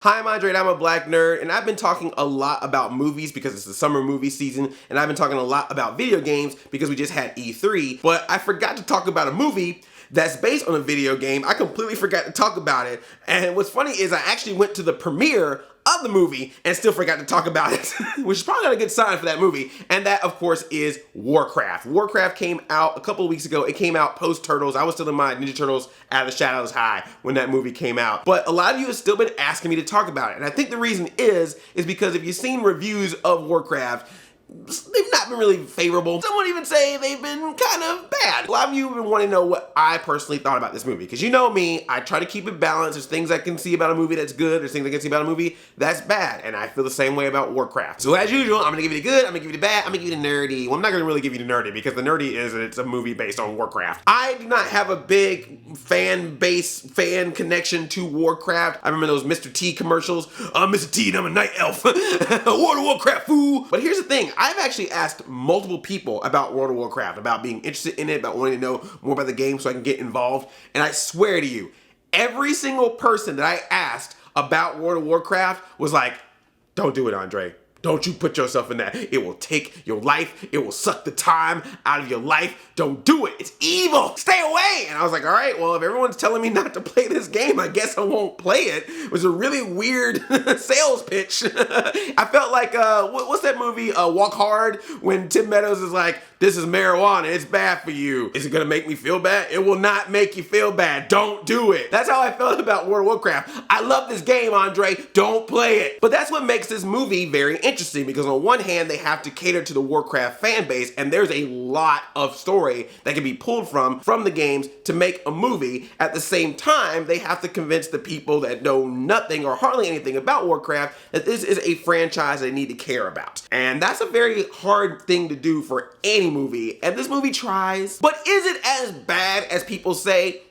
Hi, I'm Andre and I'm a black nerd, and I've been talking a lot about movies because it's the summer movie season, and I've been talking a lot about video games because we just had E3, but I forgot to talk about a movie that's based on a video game. I completely forgot to talk about it, and what's funny is I actually went to the premiere of the movie and still forgot to talk about it, which is probably not a good sign for that movie, and that, of course, is Warcraft. Warcraft came out a couple of weeks ago. It came out post-Turtles. I was still in my Ninja Turtles Out of the Shadows High when that movie came out, but a lot of you have still been asking me to talk about it, and I think the reason is because if you've seen reviews of Warcraft, they've not been really favorable. Some would even say they've been kind of bad. A lot of you have been wanting to know what I personally thought about this movie, because you know me, I try to keep it balanced. There's things I can see about a movie that's good, there's things I can see about a movie that's bad, and I feel the same way about Warcraft. So as usual, I'm gonna give you the good, I'm gonna give you the bad, I'm gonna give you the nerdy. Well, I'm not gonna really give you the nerdy, because the nerdy is that it's a movie based on Warcraft. I do not have a big fan base, fan connection to Warcraft. I remember those Mr. T commercials. I'm Mr. T and I'm a night elf. World of Warcraft, fool! But here's the thing, I've actually asked multiple people about World of Warcraft, about being interested in it, about wanting to know more about the game so I can get involved, and I swear to you, every single person that I asked about World of Warcraft was like, don't do it, Andre. Don't you put yourself in that. It will take your life. It will suck the time out of your life. Don't do it. It's evil. Stay away. And I was like, all right, well, if everyone's telling me not to play this game, I guess I won't play it. It was a really weird sales pitch. I felt like, what's that movie, Walk Hard, when Tim Meadows is like, this is marijuana. It's bad for you. Is it going to make me feel bad? It will not make you feel bad. Don't do it. That's how I felt about World of Warcraft. I love this game, Andre. Don't play it. But that's what makes this movie very interesting, because on one hand, they have to cater to the Warcraft fan base, and there's a lot of story that can be pulled from the games to make a movie. At the same time, they have to convince the people that know nothing or hardly anything about Warcraft that this is a franchise they need to care about. And that's a very hard thing to do for any movie, and this movie tries. But is it as bad as people say?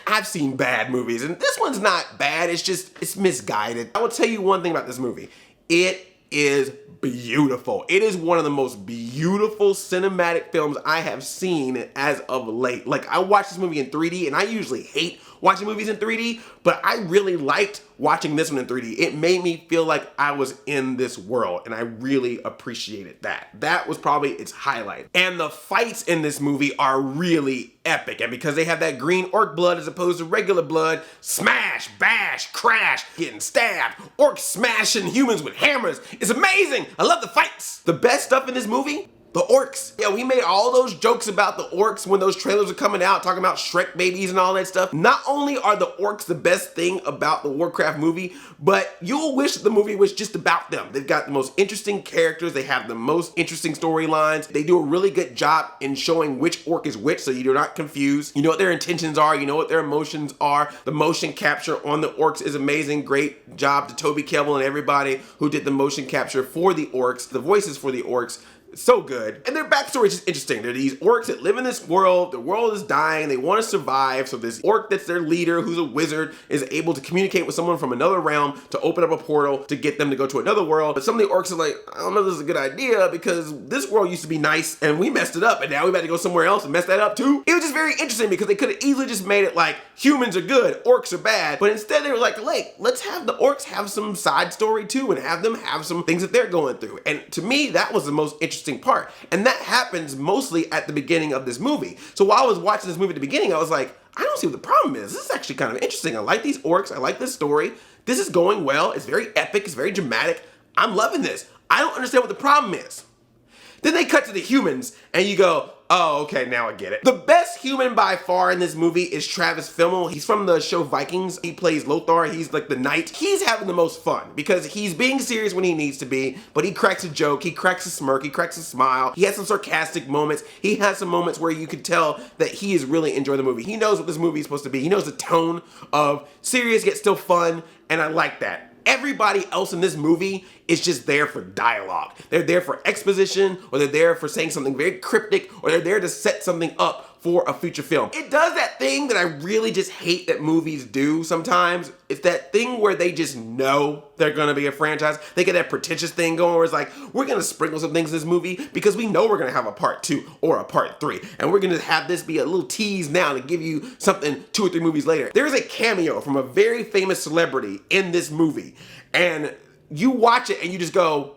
I've seen bad movies, and this one's not bad, it's misguided. I will tell you one thing about this movie. It is beautiful. It is one of the most beautiful cinematic films I have seen as of late. Like, I watched this movie in 3D, and I usually hate watching movies in 3D, but I really liked watching this one in 3D. It made me feel like I was in this world, and I really appreciated that. That was probably its highlight. And the fights in this movie are really epic, and because they have that green orc blood as opposed to regular blood, smash, bash, crash, getting stabbed, orcs smashing humans with hammers. It's amazing. I love the fights. The best stuff in this movie, the orcs. Yeah, we made all those jokes about the orcs when those trailers were coming out, talking about Shrek babies and all that stuff. Not only are the orcs the best thing about the Warcraft movie, but you'll wish the movie was just about them. They've got the most interesting characters. They have the most interesting storylines. They do a really good job in showing which orc is which, so you're not confused. You know what their intentions are. You know what their emotions are. The motion capture on the orcs is amazing. Great job to Toby Kebbell and everybody who did the motion capture for the orcs, the voices for the orcs. So good. And their backstory is just interesting. They're these orcs that live in this world. The world is dying. They want to survive. So this orc that's their leader, who's a wizard, is able to communicate with someone from another realm to open up a portal to get them to go to another world. But some of the orcs are like, I don't know if this is a good idea, because this world used to be nice and we messed it up, and now we about to go somewhere else and mess that up too. It was just very interesting, because they could have easily just made it like humans are good, orcs are bad. But instead they were like, let's have the orcs have some side story too, and have them have some things that they're going through. And to me, that was the most interesting part. And that happens mostly at the beginning of this movie. So while I was watching this movie at the beginning, I was like, I don't see what the problem is. This is actually kind of interesting. I like these orcs. I like this story. This is going well. It's very epic. It's very dramatic. I'm loving this. I don't understand what the problem is. Then they cut to the humans, and you go, oh, okay, now I get it. The best human by far in this movie is Travis Fimmel. He's from the show Vikings. He plays Lothar. He's like the knight. He's having the most fun because he's being serious when he needs to be, but he cracks a joke. He cracks a smirk. He cracks a smile. He has some sarcastic moments. He has some moments where you could tell that he is really enjoying the movie. He knows what this movie is supposed to be. He knows the tone of serious yet still fun, and I like that. Everybody else in this movie is just there for dialogue. They're there for exposition, or they're there for saying something very cryptic, or they're there to set something up for a future film. It does that thing that I really just hate that movies do sometimes. It's that thing where they just know they're gonna be a franchise. They get that pretentious thing going where it's like, we're gonna sprinkle some things in this movie because we know we're gonna have a part 2 or a part 3. And we're gonna have this be a little tease now to give you something 2 or 3 movies later. There is a cameo from a very famous celebrity in this movie. And you watch it and you just go,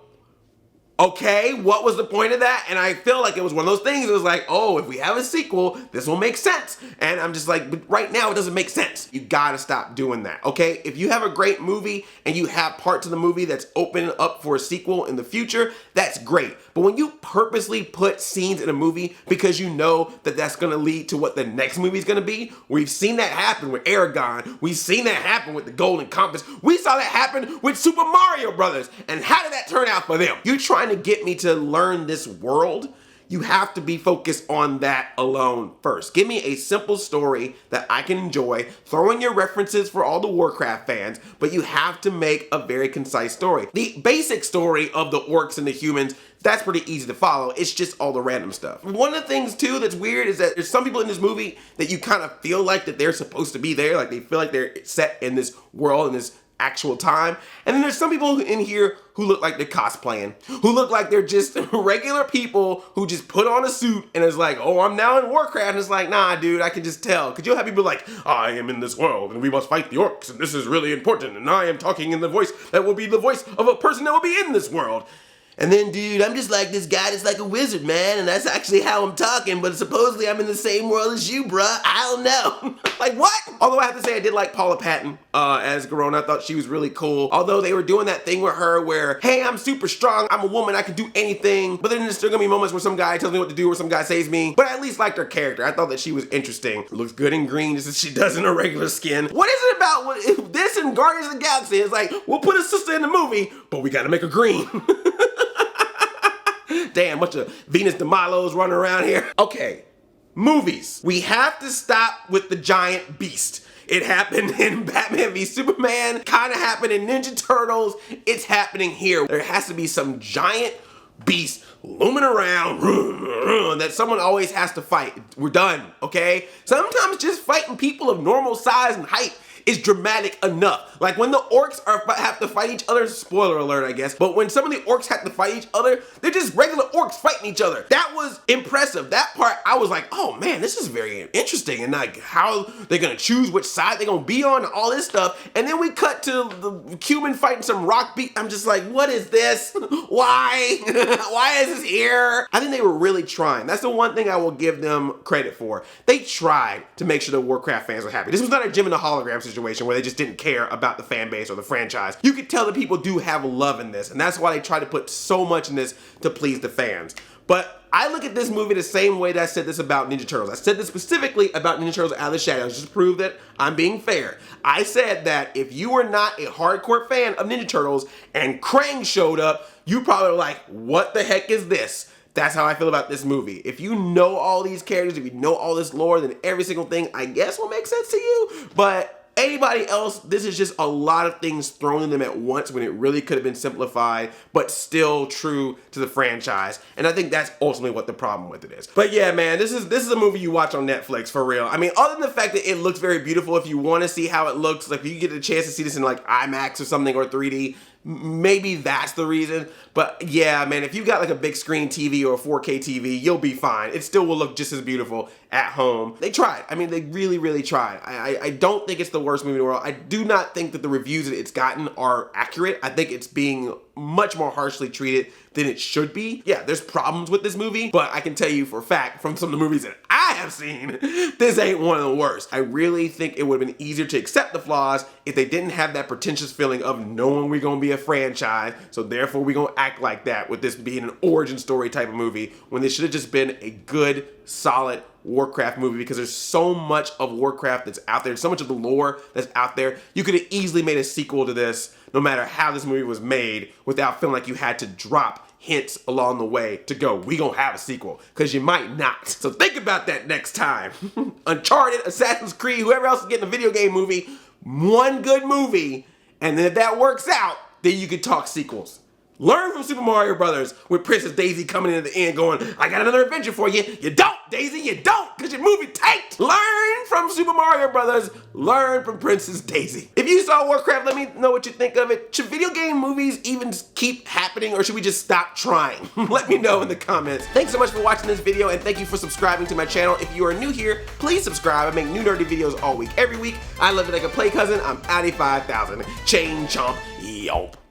okay, what was the point of that? And I feel like it was one of those things. It was like, oh, if we have a sequel, this will make sense. And I'm just like, but right now it doesn't make sense. You gotta stop doing that, okay? If you have a great movie and you have parts of the movie that's open up for a sequel in the future, that's great. But when you purposely put scenes in a movie because you know that that's gonna lead to what the next movie is gonna be, we've seen that happen with Aragon. We've seen that happen with the Golden Compass. We saw that happen with Super Mario Brothers. And how did that turn out for them? You're trying to get me to learn this world, you have to be focused on that alone first. Give me a simple story that I can enjoy. Throw in your references for all the Warcraft fans, but you have to make a very concise story. The basic story of the orcs and the humans, that's pretty easy to follow. It's just all the random stuff. One of the things too that's weird is that there's some people in this movie that you kind of feel like that they're supposed to be there, like they feel like they're set in this world, in this actual time. And then there's some people in here who look like they're cosplaying, who look like they're just regular people who just put on a suit and is like, oh, I'm now in Warcraft. And it's like, nah, dude, I can just tell. Because you'll have people like, I am in this world and we must fight the orcs and this is really important. And I am talking in the voice that will be the voice of a person that will be in this world. And then, dude, I'm just like this guy that's like a wizard, man, and that's actually how I'm talking, but supposedly I'm in the same world as you, bruh. I don't know. Like, what? Although I have to say I did like Paula Patton as Gorona. I thought she was really cool. Although they were doing that thing with her where, hey, I'm super strong, I'm a woman, I can do anything, but then there's still gonna be moments where some guy tells me what to do or some guy saves me, but I at least liked her character. I thought that she was interesting. Looks good in green just as she does in her regular skin. What is it about this and Guardians of the Galaxy? It's like, we'll put a sister in the movie, but we gotta make her green. Damn, bunch of Venus de Milos running around here. Okay, movies. We have to stop with the giant beast. It happened in Batman v Superman, kind of happened in Ninja Turtles. It's happening here. There has to be some giant beast looming around that someone always has to fight. We're done, okay? Sometimes just fighting people of normal size and height is dramatic enough. Like when the orcs have to fight each other, spoiler alert, I guess, but when some of the orcs have to fight each other, they're just regular orcs fighting each other. That was impressive. That part, I was like, oh man, this is very interesting. And like how they're gonna choose which side they're gonna be on and all this stuff. And then we cut to the human fighting some rock beast. I'm just like, what is this? Why? Why is this here? I think they were really trying. That's the one thing I will give them credit for. They tried to make sure the Warcraft fans were happy. This was not a Jim and the Hologram situation where they just didn't care about the fan base or the franchise. You could tell that people do have love in this, and that's why they try to put so much in this to please the fans. But I look at this movie the same way that I said this about Ninja Turtles. I said this specifically about Ninja Turtles Out of the Shadows, just to prove that I'm being fair. I said that if you were not a hardcore fan of Ninja Turtles and Krang showed up, you probably were like, what the heck is this? That's how I feel about this movie. If you know all these characters, if you know all this lore, then every single thing, I guess, will make sense to you. But anybody else, this is just a lot of things thrown in them at once when it really could have been simplified, but still true to the franchise. And I think that's ultimately what the problem with it is. But yeah, man, this is a movie you watch on Netflix for real. I mean, other than the fact that it looks very beautiful, if you want to see how it looks, like if you get a chance to see this in like IMAX or something or 3D, maybe that's the reason. But yeah, man, if you've got like a big screen TV or a 4K TV, you'll be fine. It still will look just as beautiful at home. They tried. I mean, they really, really tried. I don't think it's the worst movie in the world. I do not think that the reviews that it's gotten are accurate. I think it's being much more harshly treated than it should be. Yeah, there's problems with this movie, but I can tell you for a fact from some of the movies that I have seen, this ain't one of the worst. I really think it would have been easier to accept the flaws if they didn't have that pretentious feeling of knowing we're gonna be a franchise, so therefore we're gonna act like that with this being an origin story type of movie, when this should have just been a good, solid Warcraft movie, because there's so much of Warcraft that's out there, so much of the lore that's out there. You could have easily made a sequel to this, no matter how this movie was made, without feeling like you had to drop hints along the way to go, we gonna have a sequel, because you might not. So think about that next time. Uncharted, Assassin's Creed, whoever else is getting a video game movie, one good movie, and then if that works out, then you could talk sequels. Learn from Super Mario Brothers with Princess Daisy coming in at the end going, I got another adventure for you. You don't! Daisy, you don't, because your movie tanked. Learn from Super Mario Brothers. Learn from Princess Daisy. If you saw Warcraft, let me know what you think of it. Should video game movies even keep happening, or should we just stop trying? Let me know in the comments. Thanks so much for watching this video, and thank you for subscribing to my channel. If you are new here, please subscribe. I make new nerdy videos all week, every week. I love it like a play cousin. I'm Addy 5000. Chain chomp. Yelp.